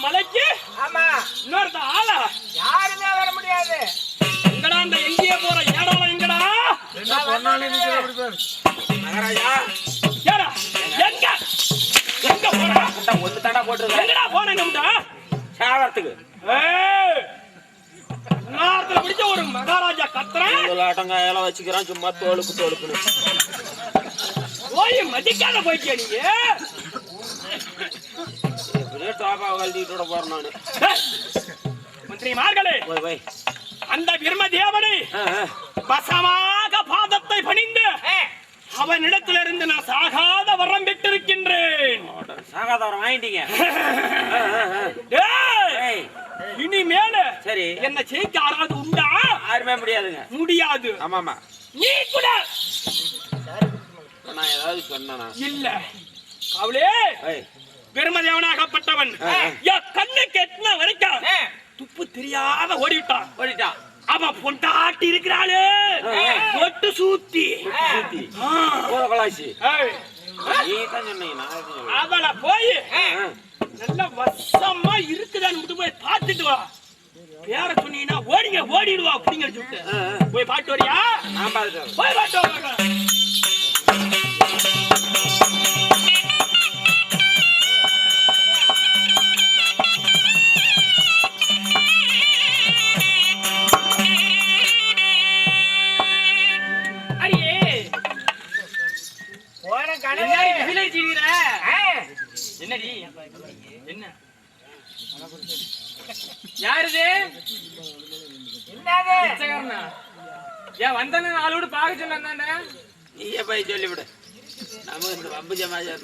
மலைக்கு ஆமா இன்னொருத்த ஆளா யாருமே வர முடியாது. எங்கடா அந்த எங்கேயே போற ஏடால எங்கடா மகாராஜா ஏடா எங்க எங்க போறா ஒண்ணு தடா போட்டுருக்க எங்கடா போனங்கடா சாவறதுக்கு நாத்துல பிடிச்ச ஒரு மகாராஜா கத்துறேன் ஆட்டங்காயெல்லாம் வச்சுக்கிறான் சும்மா தோலுக்குன்னு போய் மதிக்காத போயிட்டியா நீங்க எப்படியே டாப்பா கழட்டிட்டு போறேன் நானு மந்திரிமார்களே போய் அந்த பிரம்ம தேவனை வசமாக பாதத்தை பணிந்து அவனிடத்திலிருந்து நான் சாகாத வரம் பெற்றிருக்கின்றேன். சாகாத வரம் வாங்கிட்டீங்க. இனிமேல சரி என்ன ஜெயிக்க யாராவது உண்டா? யாருமே முடியாதுங்க. முடியாது. ஆமாமா நீ கூட நான் ஏதாவது சொன்னா இல்ல அவளே பெருமதியாவனாகப்பட்டவன் கண்ணு கெட்டின வரைக்கும் துப்பு தெரியாத ஓடிட்டான். அவன் பொண்டாட்டி இருக்கிறாளே பொட்டு சூத்தி அவளை போய் நல்ல வசமா இருக்குதான்னு போய் பார்த்துட்டு வா. பேர சொன்னீங்கன்னா ஓடிடுவா அப்படிங்கிற சொல்லிட்டு போய் பாட்டு வரியா? போய் பாட்டு வா. என்ன யாருது ஏன் வந்தானே நாளோடு பார்க்க சொன்னானே நீயே போய் சொல்லிவிடு. நமக்கு இந்த வம்பு ஜமாஜா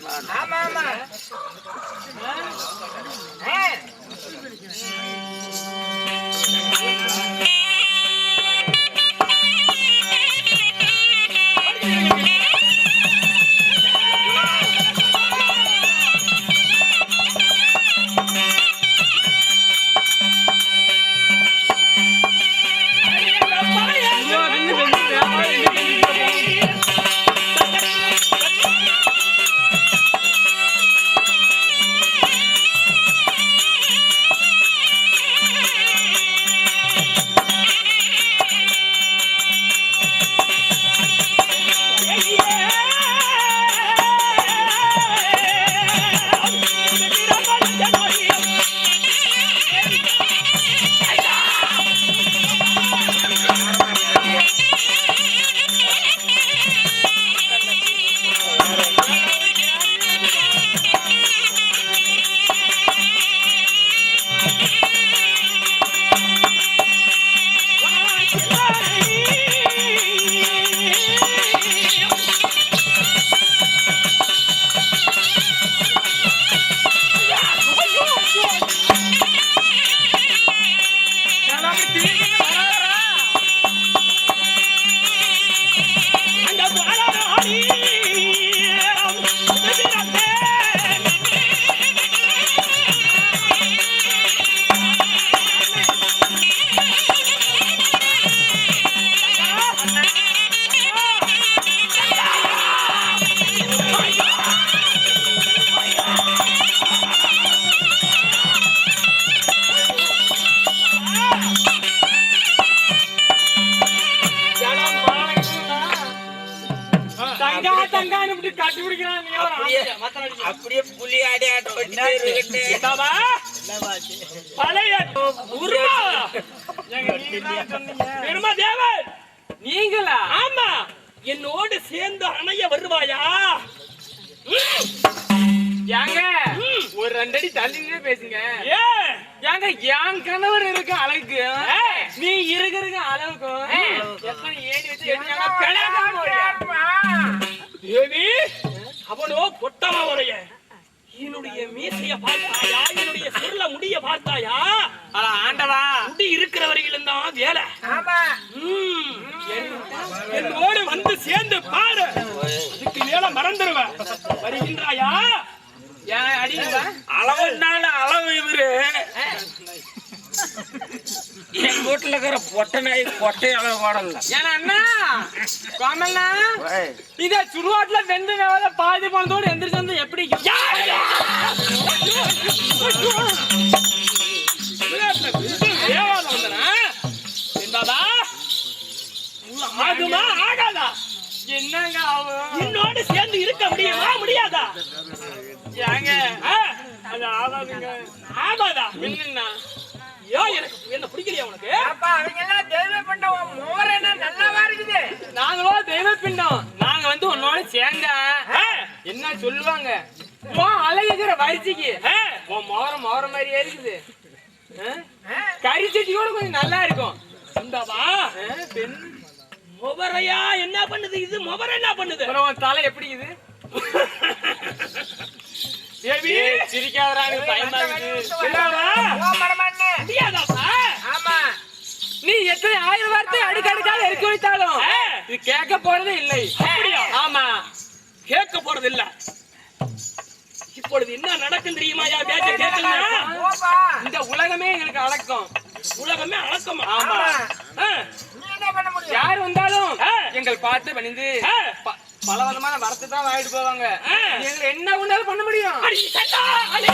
அப்படியே புலி ஆடி நீங்களா? ஆமா. என்னோடு சேர்ந்து அணைய வருவாயா? ஏங்க ஒரு 2 அடி தள்ளியே பேசுங்க. ஏங்க என் கணவர் இருக்க அழகு நீ இருக்கிற அளவுக்கும் எத்தனை ஏணி வச்சு தேவி அவனோ பொட்டமா வரைய என்னுடைய மீசைய பார்த்தாயா? என்னுடைய சுருள முடிய பார்த்தாயா? ஆண்டவா முடி இருக்கிற வரையிலும் தான் வேலை. என்னோடு வந்து சேர்ந்து பாரு. அதுக்கு மேல மறந்துடுவேன். வருகின்றாயா? அளவுனால அளவு இவரு என் வீட்டுல இருக்கிற பொட்டை நாய் பொட்டை அளவு போடல. ஏன்னா அண்ணா கோமல்னா இத சுடுவாட்டுல வெந்து வேலை பாதி போனதோடு எந்திரிச்சு வந்து எப்படி உன்னோட சேர்ந்து இருக்க முடியுமா முடியாதா? ஏங்க அது ஆகாதுங்க. ஆகாதா? என்னன்னா ஐயோ எனக்கு என்ன பிடிக்கலையா உனக்கு? அப்பா அவங்க எல்லாம் தெய்வ பிண்டம் மோரனா நல்லாவா இருக்குது. நாங்களும் தெய்வ பிண்டம். நாங்க வந்து உன்னோட சேர்ந்தா என்ன சொல்லுவாங்க? உன் அழகுற வரிசைக்கு உன் மோரம் மாதிரியே இருக்குது. கறி சட்டியோட கொஞ்சம் நல்லா இருக்கும். இந்தவா பெண் முவரையா என்ன பண்ணுது இது? முவரை என்ன பண்ணுது? உன் தலை எப்படி இது? சிரிக்காதரா, எனக்கு பயமா இருக்குது. முடியாதாப்பா? ஆமா நீ எத்தனை 1000 வார்த்தை அடுக்கடுக்காக இறக்கி வைத்தாலும் இது கேட்க போறதே இல்லை. அப்படியா? ஆமா, கேட்க போறது இல்ல. இப்பொழுது என்ன நடக்கும் தெரியுமா? யா பேச்ச கேட்கலாம். இந்த உலகமே எங்களுக்கு அடக்கம். உலகமே அடக்கமா? ஆமா. நீ என்ன பண்ண முடியும்? யார் வந்தாலும் எங்கள் பார்த்து பணிந்து பல விதமான வரத்தை தான் வாங்கிட்டு போவாங்க. எங்களை என்ன ஒன்றாலும் பண்ண முடியும். அடி சட்டா அடி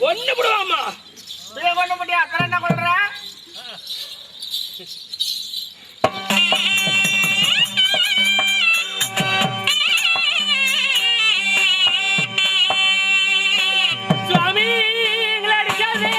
ஒண்ணு விடுவாமா? இதை கொண்டு முடியும். அப்புறம் என்ன கொள்ற? சுவாமி எங்களை அடிக்காதே.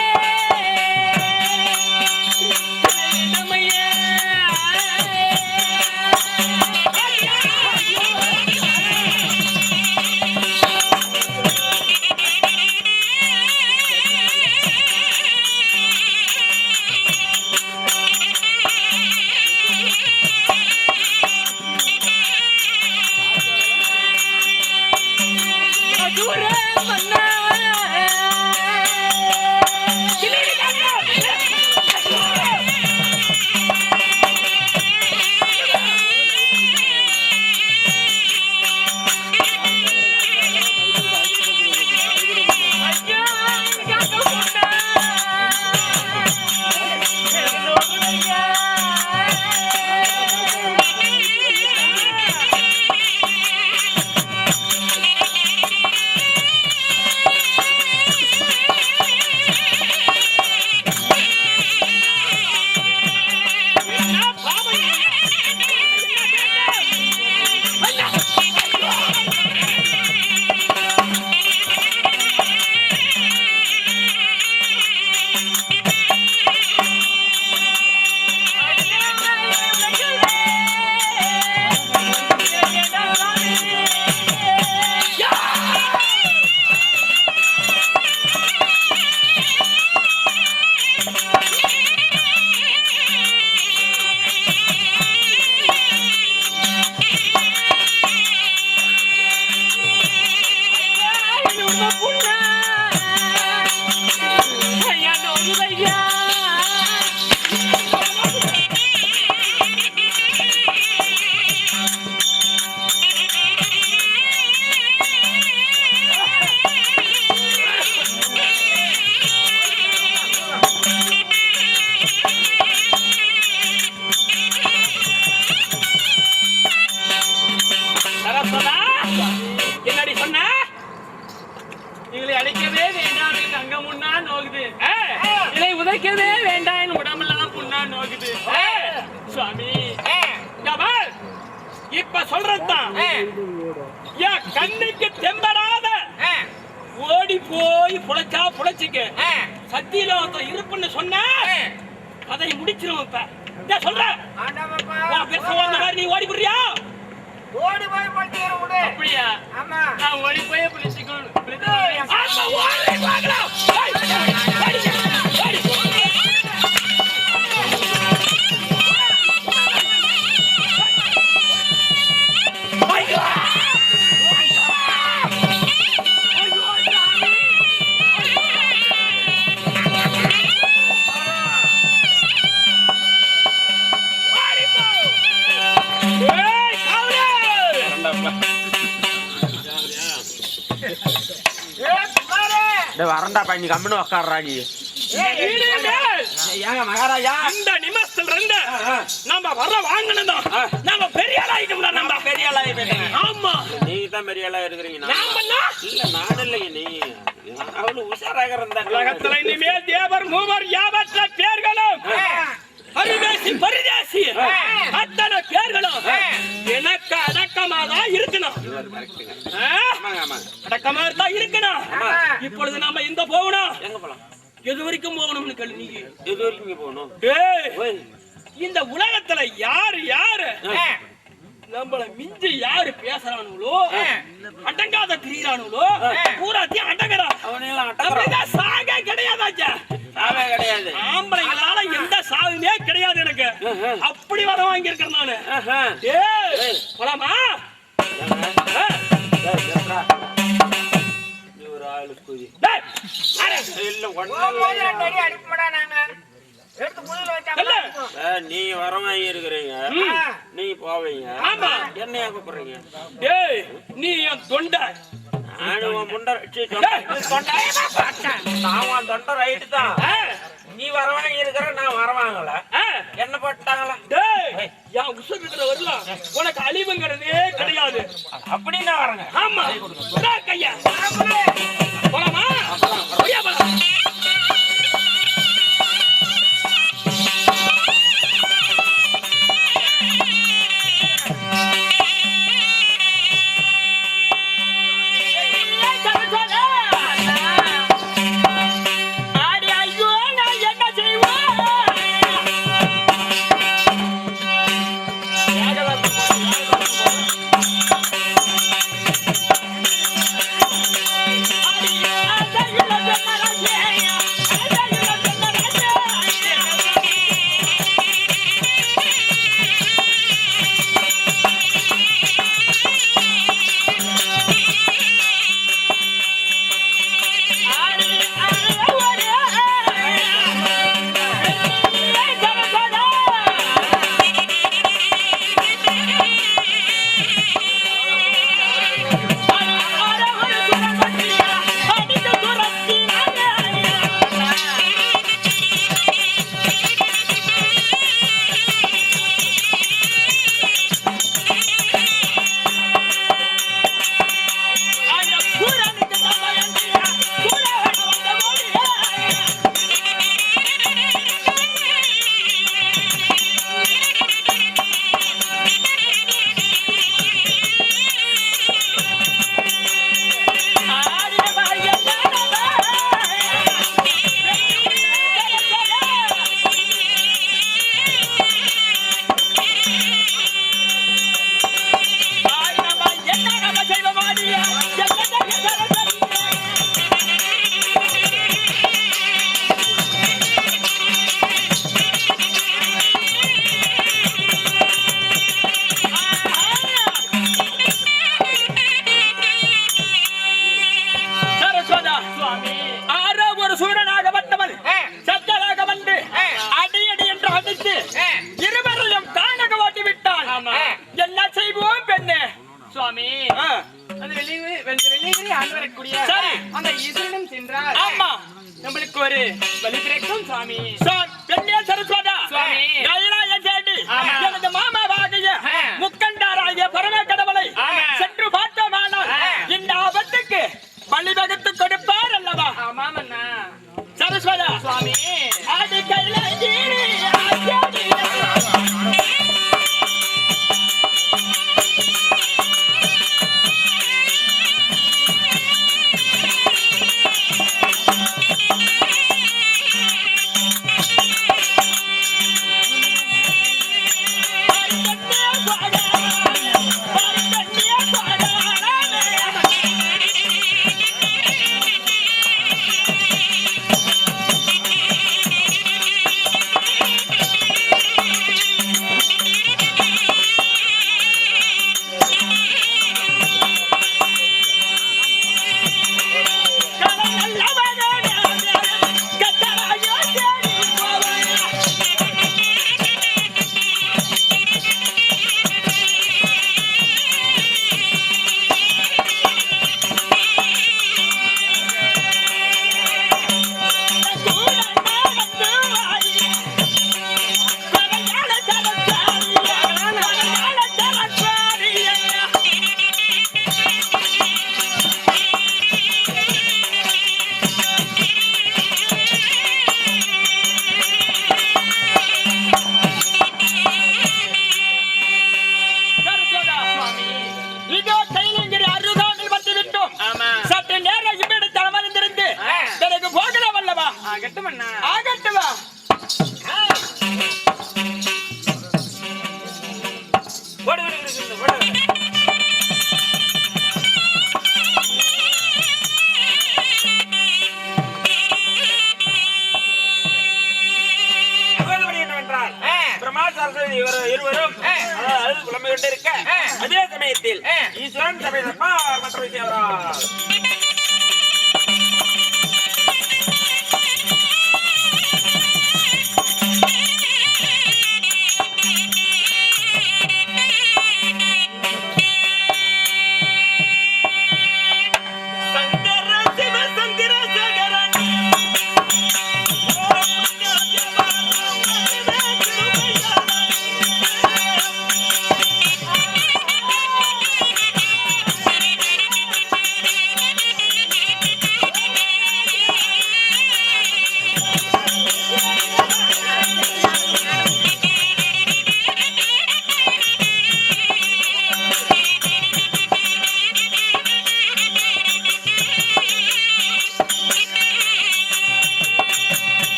என்னடி சொன்ன? எங்களை அழைக்கவே வேண்டாம் என் அங்க முன்னா நோகுது. இதை உதைக்கவே வேண்டாம் என் உடம்பெல்லாம் புண்ணா நோகுது. சுவாமி இப்ப சொல்றதுதான் என் கண்ணுக்கு தெம்படாத ஓடி போய் புழைச்சா புழைச்சிக்க. சத்தியில இருப்புன்னு சொன்ன அதை முடிச்சிரும். இப்ப சொல்ற ஆண்டவப்பா பெருசா மாதிரி நீ ஓடி போடுறியா? ஓடி போய் படுத்துக்கிற விடு. அப்படியா? ஆமா. நான் ஓடி போய் பிடிச்சிக்கணும். ஆமா, ஓடி வாங்கலாம். ஏய், அடிங்க, அடி. ஐயோ! வரண்டா பண்ணி கம்முன்னு உக்காடுறா நீ. ஏங்க மகாராஜா, இந்த நிமிஷத்துல இருந்து நம்ம வர வாங்கினதும் நம்ம பெரிய ஆள் ஆயிட்டோம்டா. நம்ம பெரிய ஆளா போயிட்டேங்க. ஆமா, நீங்க தான் பெரிய ஆளா இருக்கிறீங்க. நாமன்னா இல்ல நான் இல்லைங்க, நீ அவ்வளவு உஷாராக இருந்தாங்க. உலகத்துல இனிமேல் தேவர் மூவர் யாவற்ற பேர்களும் பரிதேசி பரிதேசி அத்தனை பேர்களும் எனக்கு அடக்கமாதான் இருக்கணும். ஆமாங்க ஆமாங்க, அடக்கமா தான் இருக்கணும். இப்பொழுது நாம எங்க போகணும்? எங்க போலாம்? எது வரைக்கும் போகணும்னு கேளு நீ. எது வரைக்கும் போகணும்? டேய், இந்த உலகத்துல யாரு யாரு நம்மள மிஞ்சி யாரு பேசுறானுங்களோ, அடங்காத திரியிறானுங்களோ, பூராத்தையும் அடங்குறான். அவனையெல்லாம் அட்டகரம் சாகே கிடையாதாச்சா? சாவே கிடையாது. ஆம்பளைங்களால எந்த சாவுமே கிடையாது எனக்கு. அப்படி வர வாங்கி இருக்கிறேன் நானு. ஏய், போலாமா? நீ ஒரு ஆளு குதி. டேய், அட, இல்ல போகும்போது 2 அடி அடிப்படா நாங்க. எடுத்து முதுகுல இல்ல. வச்சா நீ வரவாங்கி இருக்கிறீங்க, நீ போவீங்க. ஆமா. என்னையா கூப்பிடுறீங்க? டேய், நீ என் தொண்டை. நானும் முண்டை நான் தொண்டை ரைட்டு தான். நீ வரவாங்கி இருக்கிற, நான் வரவாங்கல. என்ன போட்டாங்களா? டேய், என் உசுர் இருக்கிற வரலாம் உனக்கு அழிவுங்கிறதே கிடையாது. அப்படி நான் வரேங்க. ஆமா, கையா போலாமா? ஐயா, போலாம். நம்மளுக்கு ஒரு வழி கிடைக்கும் சுவாமி. சரஸ்வதா சுவாமி, எனது மாமாவாகிய முக்கண்டாராகிய பரம கடவுளை சென்று பார்த்தோமானால் இந்த ஆபத்துக்கு வழிவகுத்து கொடுப்பார் அல்லவா? ஆமாமண்ணா. சரஸ்வதா சுவாமி, ஆதி கைலாயி இவர் இருவரும் அழுது புலம்பு கொண்டு இருக்க அதே சமயத்தில் ஈஸ்வரன் சமயப்பா மற்ற விஷயம்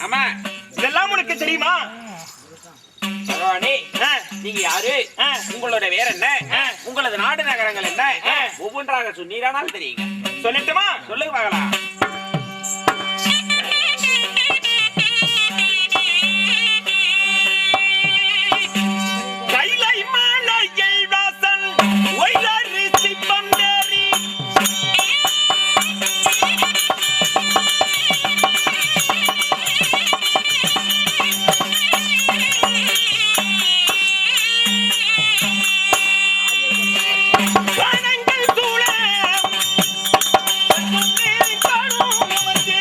ஆமா. இதெல்லாம் உனக்கு தெரியுமா? பகவானே, நீங்க யாரு? உங்களோட வேற என்ன? உங்களது நாடு நகரங்கள் என்ன? ஒவ்வொன்றாக சொன்னீரானால் தெரியுங்க. சொல்லட்டுமா? சொல்லுங்க பார்க்கலாம். கைலை மாலையை வாசன் ஒய்யாரி சிப்பந்தேரி வானங்கள் சூழ காணும் அமர்ந்தே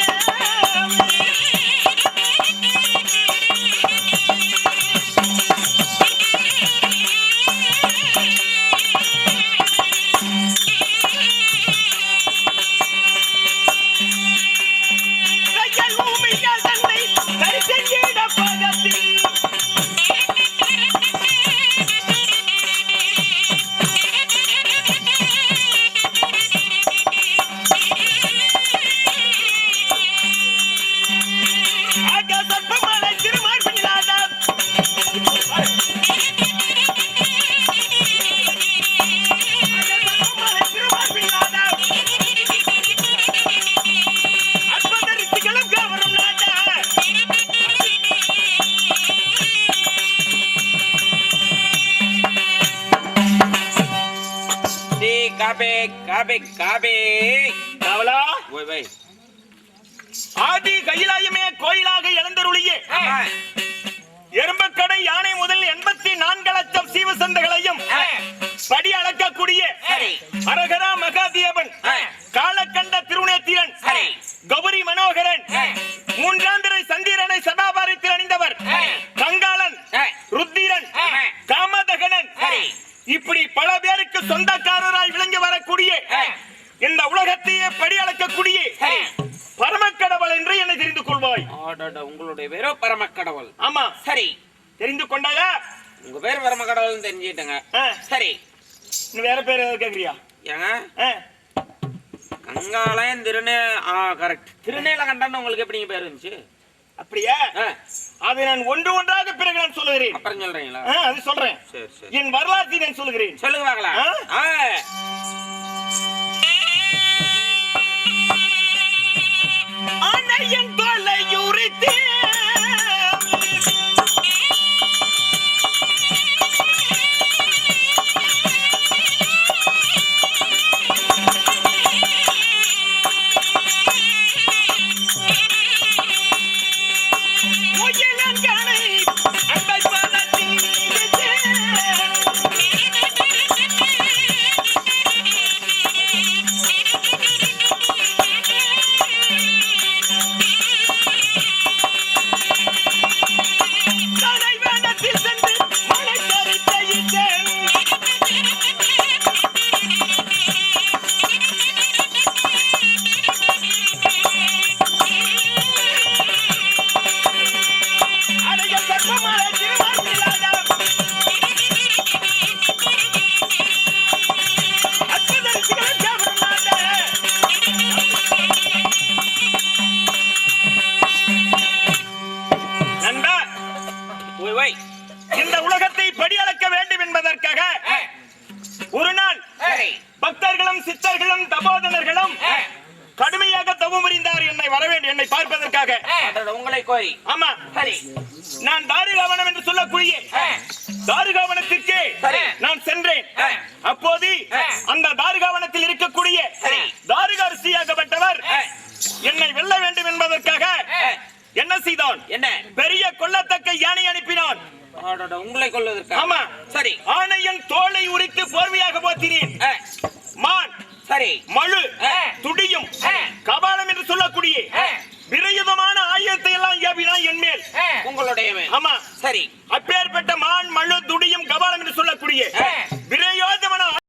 கைகள் ஊமையால் தன்னை தரிசெய்திட பகத்தில் ஆகாசப்பமலை திருமார்பிலாடா ஆகாசப்பமலை திருமார்பிலாடா அற்புத ரிஷிகளும் கவரும் நாடா டீ காபே காபே காபே. காவலா ஓய் வை. ஆதி கைலாயமே கோயிலாக எழுந்தருளியே ஆமா. எறும்பக்கடை யானை முதல் 84 லட்சம் சீவசந்தங்களையும் படி அளக்கக்கூடிய சரி. அரகரா மகாதேவன் காலக்கண்ட திருநேத்திரன் சரி. கௌரி மனோகரன் மூன்றாந்திரை சந்திரனை சதாபாரத்தில் அணிந்தவர் கங்காளன் ருத்திரன் காமதகனன் சரி. இப்படி பல பேருக்கு சொந்தக்காரராய் விளங்கி வரக்கூடிய இந்த உலகத்தையே படி அளக்கக்கூடிய சரி. பரமக்கடவுள் என்று என்னை தெரிந்து கொள்வாய். ஆடாடா, உங்களுடைய பேரோ பரமக்கடவுள். ஆமா, சரி. தெரிந்து கொண்டாயா? உங்க பேர் பரமக்கடவுள்னு தெரிஞ்சுட்டேங்க. சரி. நீ வேற பேர் ஏதாவது கேக்குறியா? ஏங்க கங்காலயம் கரெக்ட். திருநீலகண்டன் உங்களுக்கு எப்படிங்க பேர் இருந்துச்சு? அப்படியா? அதை நான் ஒன்று ஒன்றாக பிறகு நான் சொல்லுகிறேன். அப்புறம் சொல்றீங்களா? அது சொல்றேன். சரி சரி. என் வரலாற்றை நான் சொல்லுகிறேன். சொல்லுங்க பார்க்கலாம். அணையன் தொலையுரித்தே முயலங்கனை அன்பை பதத்தில் தலைவனத்தில் சென்று மலை சரித்தையிட்டேன். அடைய சர்ப்பமலை திருமார்பிலாடா அற்புத ரிஷிகளும் கவரும் நாடா நண்பா, ஓய் ஓய். இந்த உலகத்தை படியளக்க வேண்டும் என்பதற்காக ஒரு நாள் சரி. பக்தர்களும் சித்தர்களும் தபோதனர்களும் கடுமையாக தவம் புரிந்தார் என்னை பார்ப்பதற்காக. ஆடாடா, உங்களை கோரி. ஆமா, சரி. நான் தாருகாவனம் என்று சொல்லக்கூடிய தாருகாவனத்திற்கு சரி. நான் சென்றேன். அப்போது அந்த தாருகாவனத்தில் இருக்கக்கூடிய தாருகா ரிஷியாகப்பட்டவர் என்னை வெல்ல வேண்டும் என்பதற்காக என்ன செய்தான்? என்ன? பெரிய கொல்லத்தக்க யானை அனுப்பினான். ஆடாடா, உங்களை கொல்வதற்கு. ஆமா, சரி. ஆணையன் தோலை உரித்து போர்வையாக போத்தினேன். மான், சரி. மழு, துடியும் கபாலம் என்று சொல்லக்கூடிய விரயுதமான ஆயுதத்தை எல்லாம் ஏவினான் என் மேல். உங்களுடைய மேல். ஆமா, சரி. அப்பேற்பட்ட மான், மழு, துடியும் கபாலம் என்று சொல்லக்கூடிய விரயோதமான